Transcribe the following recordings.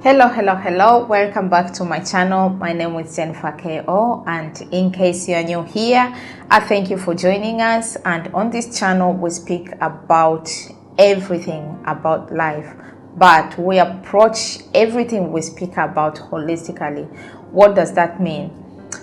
Hello. Welcome back to my channel. My name is Jennifer KO, and in case you are new here, I thank you for joining us. And on this channel, we speak about everything about life, but we approach everything we speak about holistically. What does that mean?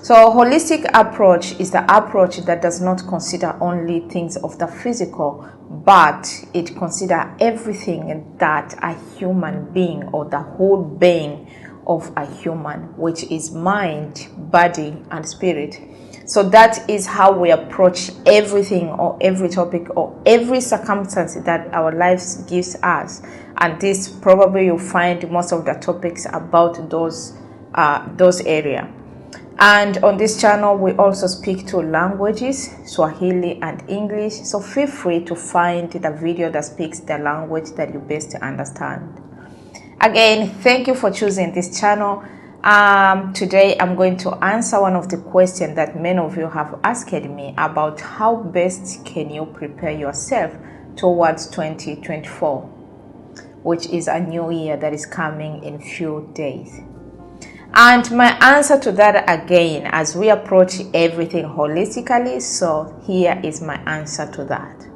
So holistic approach is the approach that does not consider only things of the physical, but it considers everything that a human being or the whole being of a human, which is mind, body, and spirit. So that is how we approach everything or every topic or every circumstance that our lives gives us. And this probably you'll find most of the topics about those areas. And on this channel, we also speak two languages, Swahili and English. So feel free to find the video that speaks the language that you best understand. Again, thank you for choosing this channel. Today, I'm going to answer one of the questions that many of you have asked me about how best can you prepare yourself towards 2024, which is a new year that is coming in few days. And my answer to that again, as we approach everything holistically, so here is my answer to that.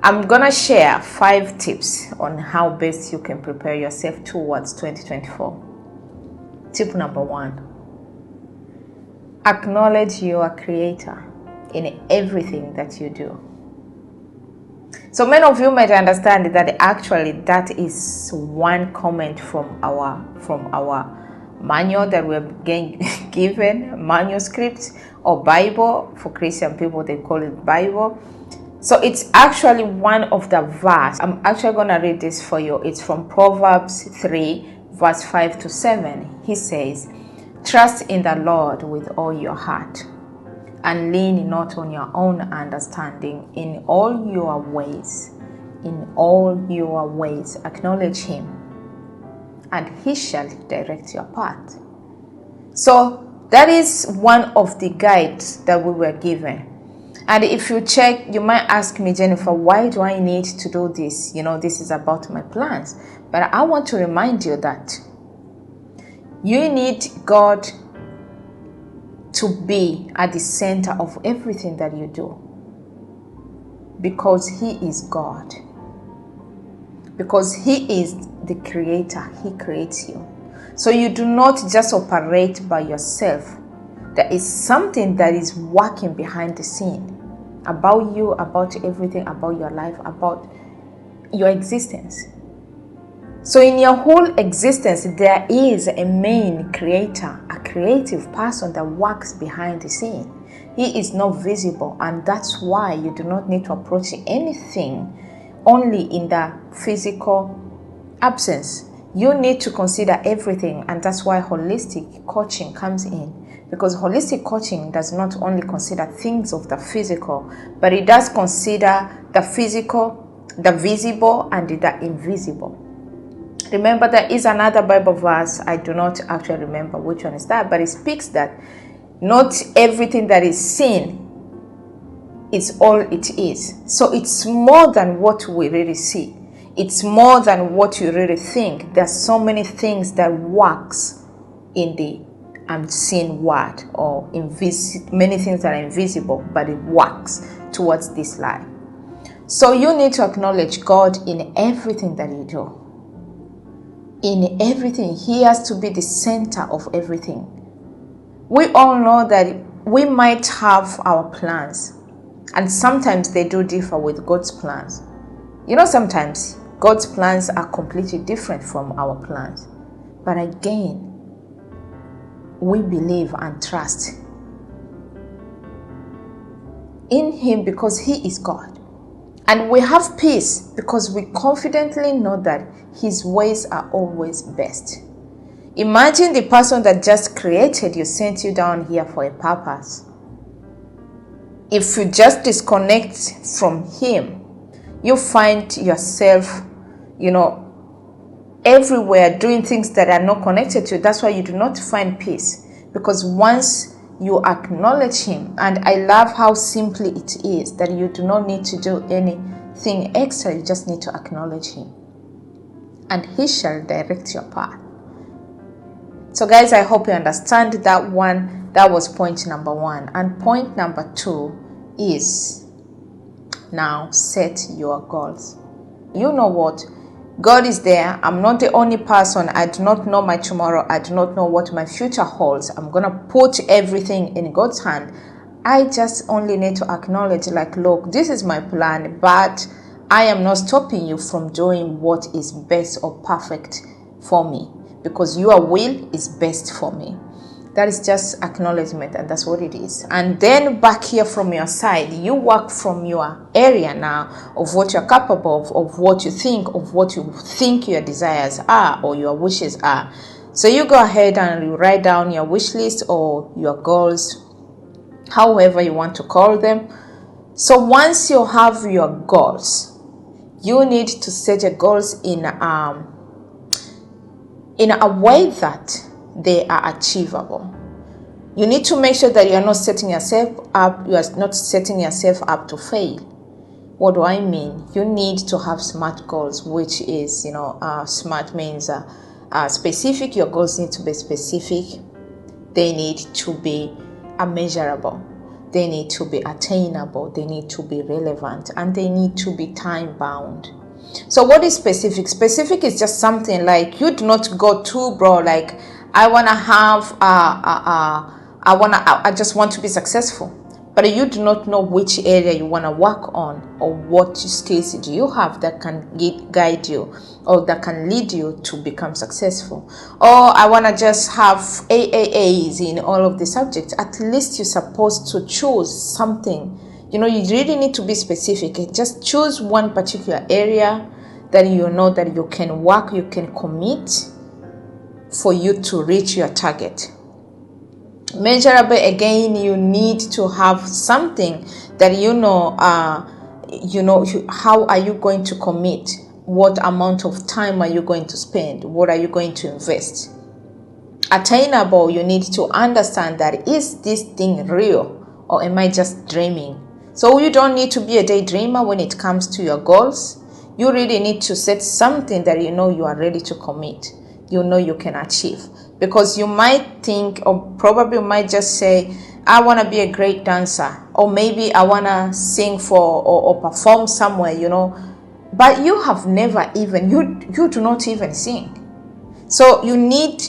I'm gonna share 5 tips on how best you can prepare yourself towards 2024. Tip number 1, acknowledge your creator in everything that you do. So many of you might understand that actually that is one comment from our manual that we're given, manuscript or Bible. For Christian people, they call it Bible. So it's actually one of the verse. I'm actually going to read this for you. It's from Proverbs 3, verse 5 to 7. He says, trust in the Lord with all your heart and lean not on your own understanding. In all your ways acknowledge him, and he shall direct your path. So that is one of the guides that we were given. And if you check, you might ask me, Jennifer, why do I need to do this? This is about my plans. But I want to remind you that you need God to be at the center of everything that you do, because he is God. Because he is the creator, he creates you. So you do not just operate by yourself. There is something that is working behind the scene about you, about everything, about your life, about your existence. So in your whole existence, there is a main creator, a creative person that works behind the scene. He is not visible, and that's why you do not need to approach anything only in the physical absence. You need to consider everything, and that's why holistic coaching comes in. Because holistic coaching does not only consider things of the physical, but it does consider the physical, the visible, and the invisible. Remember, there is another Bible verse, I do not actually remember which one is that, but it speaks that not everything that is seen is all it is. So it's more than what we really see. It's more than what you really think. There's so many things that works in the unseen world, or many things that are invisible, but it works towards this life. So you need to acknowledge God in everything that you do. In everything, he has to be the center of everything. We all know that we might have our plans, and sometimes they do differ with God's plans. Sometimes God's plans are completely different from our plans. But again, we believe and trust in him because he is God. And we have peace because we confidently know that his ways are always best. Imagine the person that just created you sent you down here for a purpose. If you just disconnect from him, you find yourself, everywhere doing things that are not connected to you. That's why you do not find peace. Because once you acknowledge him, and I love how simply it is that you do not need to do anything extra, you just need to acknowledge him. and he shall direct your path. So guys, I hope you understand that one. That was point number 1. And point number 2 is, now set your goals. You know what? God is there. I'm not the only person. I do not know my tomorrow. I do not know what my future holds. I'm going to put everything in God's hand. I just only need to acknowledge, like, look, this is my plan, but I am not stopping you from doing what is best or perfect for me, because your will is best for me. That is just acknowledgement, and that's what it is. And then back here from your side, you work from your area now of what you're capable of what you think your desires are or your wishes are. So you go ahead and you write down your wish list or your goals, however you want to call them. So once you have your goals, you need to set your goals in a way that they are achievable. You need to make sure that you are not setting yourself up. You are not setting yourself up to fail. What do I mean? You need to have SMART goals, which is, SMART means specific. Your goals need to be specific. They need to be measurable. They need to be attainable. They need to be relevant, and they need to be time bound. So what is specific? Specific is just something like, you do not go too broad, like, I want to have I just want to be successful, but you do not know which area you want to work on, or what skills do you have that can guide you or that can lead you to become successful. Or I want to just have AAAs in all of the subjects. At least you're supposed to choose something. You really need to be specific. Just choose one particular area that you know that you can work, you can commit for you to reach your target. Measurable, again, you need to have something that how are you going to commit? What amount of time are you going to spend? What are you going to invest? Attainable, you need to understand that, is this thing real, or am I just dreaming? So you don't need to be a daydreamer when it comes to your goals. You really need to set something that you are ready to commit, you can achieve. Because you might think, or probably might just say, I want to be a great dancer, or maybe I want to sing for or perform somewhere, but you have never even, you do not even sing. So you need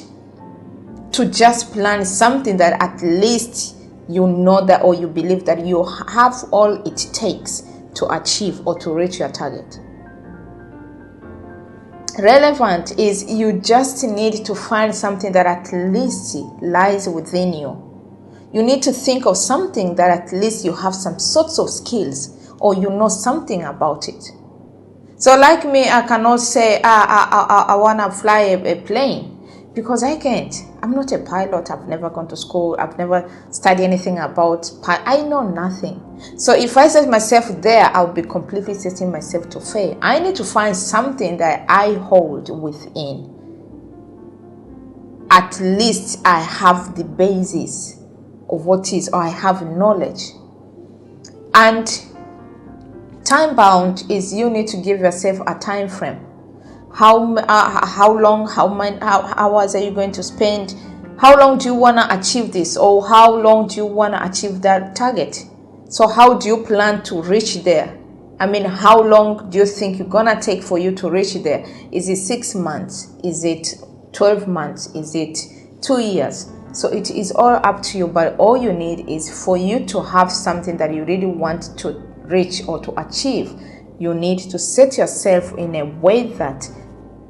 to just plan something that at least that, or you believe that you have all it takes to achieve or to reach your target. Relevant is, you just need to find something that at least lies within you. You need to think of something that at least you have some sorts of skills, or something about it. So like me, I cannot say I want to fly a plane, because I can't. I'm not a pilot. I've never gone to school. I've never studied anything about I know nothing. So if I set myself there, I'll be completely setting myself to fail. I need to find something that I hold within. At least I have the basis of what is, or I have knowledge. And time bound is, you need to give yourself a time frame. How long, how many hours are you going to spend? How long do you want to achieve this? Or how long do you want to achieve that target? So how do you plan to reach there? How long do you think you're going to take for you to reach there? Is it 6 months? Is it 12 months? Is it 2 years? So it is all up to you, but all you need is for you to have something that you really want to reach or to achieve. You need to set yourself in a way that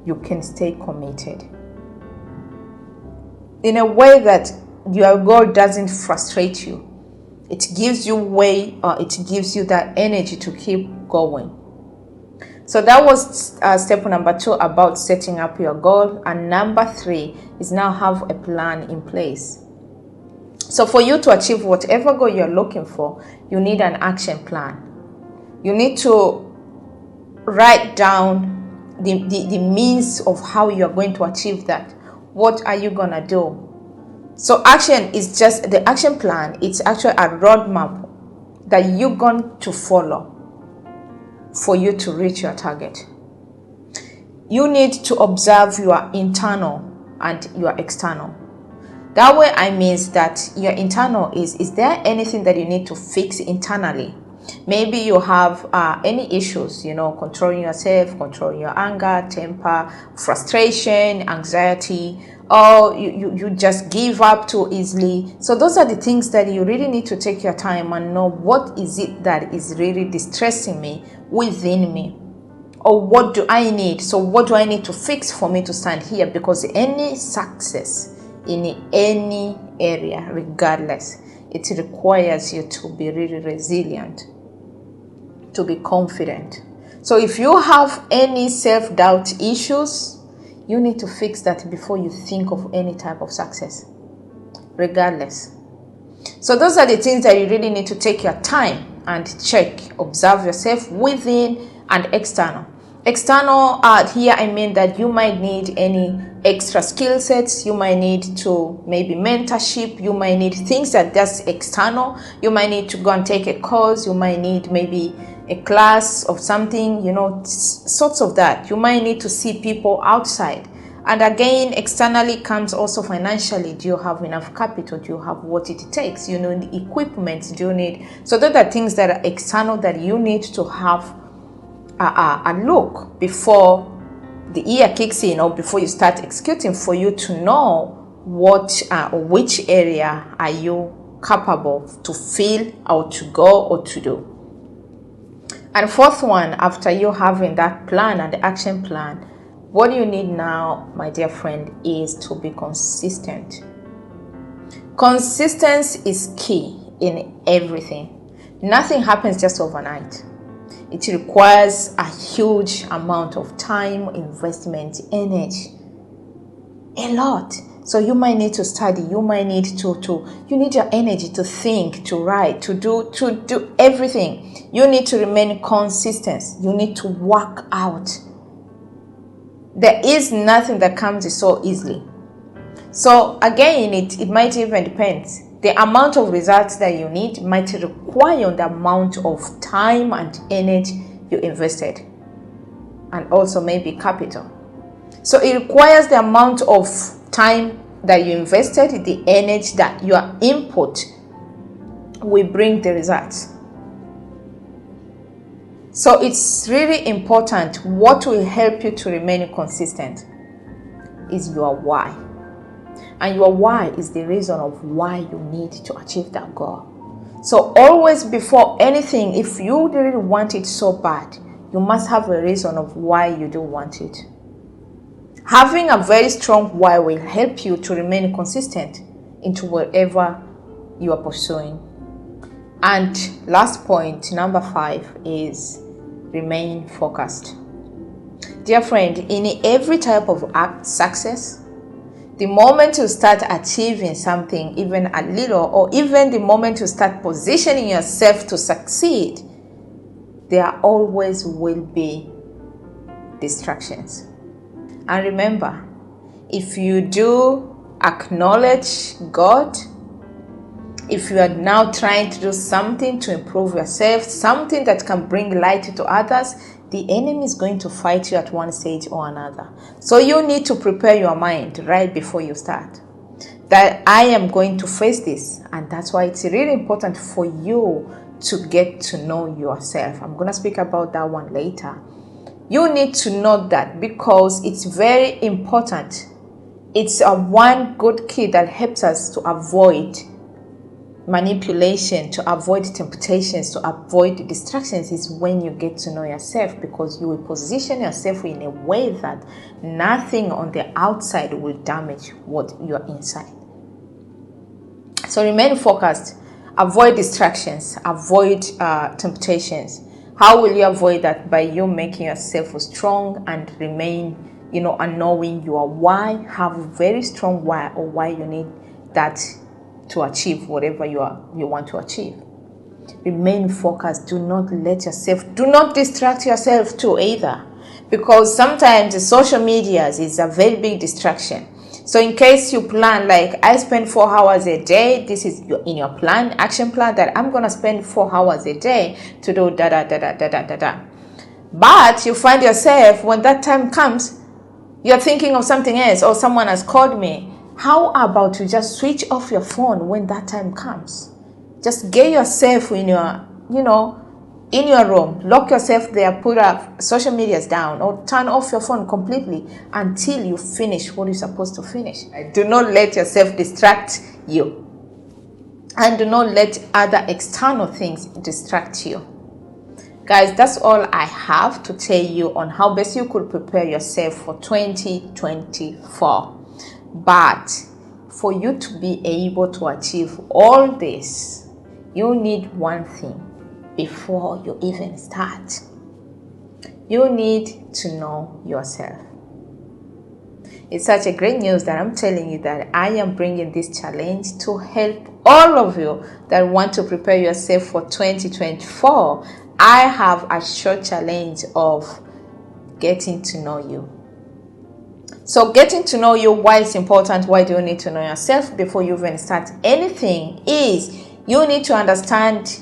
you can stay committed. In a way that your goal doesn't frustrate you. It gives you it gives you that energy to keep going. So that was step number 2 about setting up your goal. And number 3 is now have a plan in place. So for you to achieve whatever goal you're looking for, you need an action plan. You need to write down the means of how you're going to achieve that. What are you going to do? So action is just the action plan. It's actually a roadmap that you're going to follow for you to reach your target. you need to observe your internal and your external. That way I means that your internal is there anything that you need to fix internally? Maybe you have any issues, controlling yourself, controlling your anger, temper, frustration, anxiety, or you just give up too easily. So those are the things that you really need to take your time and know, what is it that is really distressing me within me? Or what do I need? So what do I need to fix for me to stand here? Because any success in any area, regardless, it requires you to be really resilient, to be confident. So if you have any self-doubt issues, you need to fix that before you think of any type of success, regardless. So those are the things that you really need to take your time and check, observe yourself within and external. External, here I mean that you might need any extra skill sets, you might need to maybe mentorship, you might need things that's external, you might need to go and take a course, you might need maybe a class of something, sorts of that. You might need to see people outside. And again, externally comes also financially. Do you have enough capital? Do you have what it takes? The equipment do you need? So those are things that are external that you need to have a look before the year kicks in, or before you start executing, for you to know what or which area are you capable to feel or to go or to do. And fourth one, after you having that plan and the action plan, what you need now, my dear friend, is to be consistent. Consistency is key in everything. Nothing happens just overnight. It requires a huge amount of time, investment, energy, a lot. So you might need to study, you might need you need your energy to think, to write, to do everything. You need to remain consistent. You need to work out. There is nothing that comes so easily. So again, it might even depend. The amount of results that you need might require the amount of time and energy you invested, and also maybe capital. So it requires the amount of time that you invested, the energy that your input will bring the results. So it's really important. What will help you to remain consistent is your why. And your why is the reason of why you need to achieve that goal. So always, before anything, if you really want it so bad, you must have a reason of why you do want it. Having a very strong why will help you to remain consistent into whatever you are pursuing. And last point, number 5, is remain focused. Dear friend, in every type of success, the moment you start achieving something, even a little, or even the moment you start positioning yourself to succeed, there always will be distractions. And remember, if you do acknowledge God, if you are now trying to do something to improve yourself, something that can bring light to others, the enemy is going to fight you at one stage or another. So you need to prepare your mind right before you start, that I am going to face this. And that's why it's really important for you to get to know yourself. I'm going to speak about that one later. You need to know that, because it's very important. It's a one good key that helps us to avoid manipulation, to avoid temptations, to avoid distractions, is when you get to know yourself, because you will position yourself in a way that nothing on the outside will damage what you're inside. So remain focused, avoid distractions, avoid temptations. How will you avoid that? By you making yourself strong and remain, and knowing your why. Have a very strong why, or why you need that to achieve whatever you want to achieve. Remain focused. Do not distract yourself too either, because sometimes the social media is a very big distraction. So in case you plan, like I spend 4 hours a day, this is in your plan, action plan, that I'm going to spend 4 hours a day to do da da da da da da da da. But you find yourself, when that time comes, You're thinking of something else, or someone has called me. How about you just switch off your phone when that time comes? Just get yourself in your, in your room, lock yourself there, put up social medias down, or turn off your phone completely until you finish what you're supposed to finish. Do not let yourself distract you, and do not let other external things distract you. Guys, that's all I have to tell you on how best you could prepare yourself for 2024. But for you to be able to achieve all this, you need one thing before you even start. You need to know yourself. It's such a great news that I'm telling you that I am bringing this challenge to help all of you that want to prepare yourself for 2024. I have a short challenge of getting to know you. So getting to know you, why it's important, why do you need to know yourself before you even start anything, is you need to understand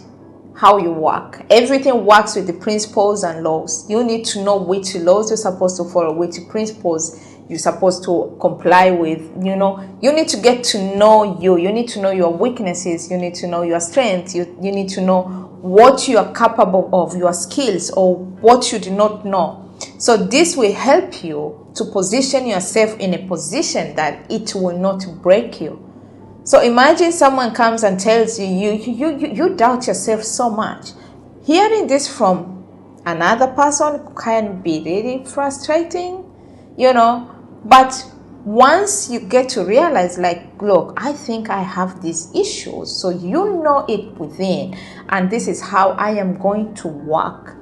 how you work. Everything works with the principles and laws. You need to know which laws you're supposed to follow, which principles you're supposed to comply with. You need to get to know you. You need to know your weaknesses. You need to know your strengths. You need to know what you are capable of, your skills, or what you do not know. So this will help you to position yourself in a position that it will not break you. So imagine someone comes and tells you, you doubt yourself so much. Hearing this from another person can be really frustrating, but once you get to realize, like, look, I think I have these issues, so you know it within, and this is how I am going to work.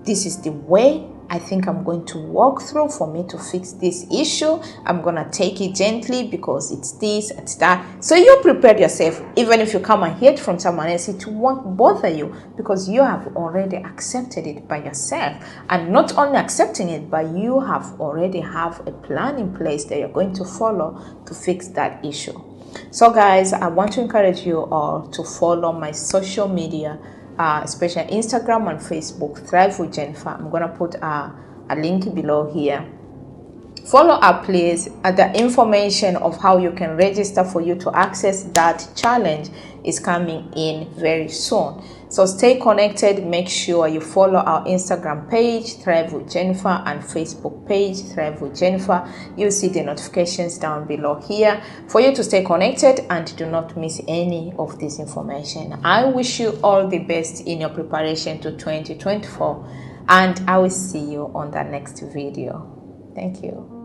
This is the way I think I'm going to walk through for me to fix this issue. I'm going to take it gently because it's this, it's that. So you prepare yourself. Even if you come and hear it from someone else, it won't bother you because you have already accepted it by yourself. And not only accepting it, but you have already have a plan in place that you're going to follow to fix that issue. So guys, I want to encourage you all to follow my social media, especially Instagram and Facebook, Thrive with Jennifer. I'm going to put a link below here. Follow up, please. The information of how you can register for you to access that challenge is coming in very soon. So stay connected. Make sure you follow our Instagram page, Thrive with Jennifer, and Facebook page, Thrive with Jennifer. You'll see the notifications down below here for you to stay connected and do not miss any of this information. I wish you all the best in your preparation to 2024, and I will see you on the next video. Thank you.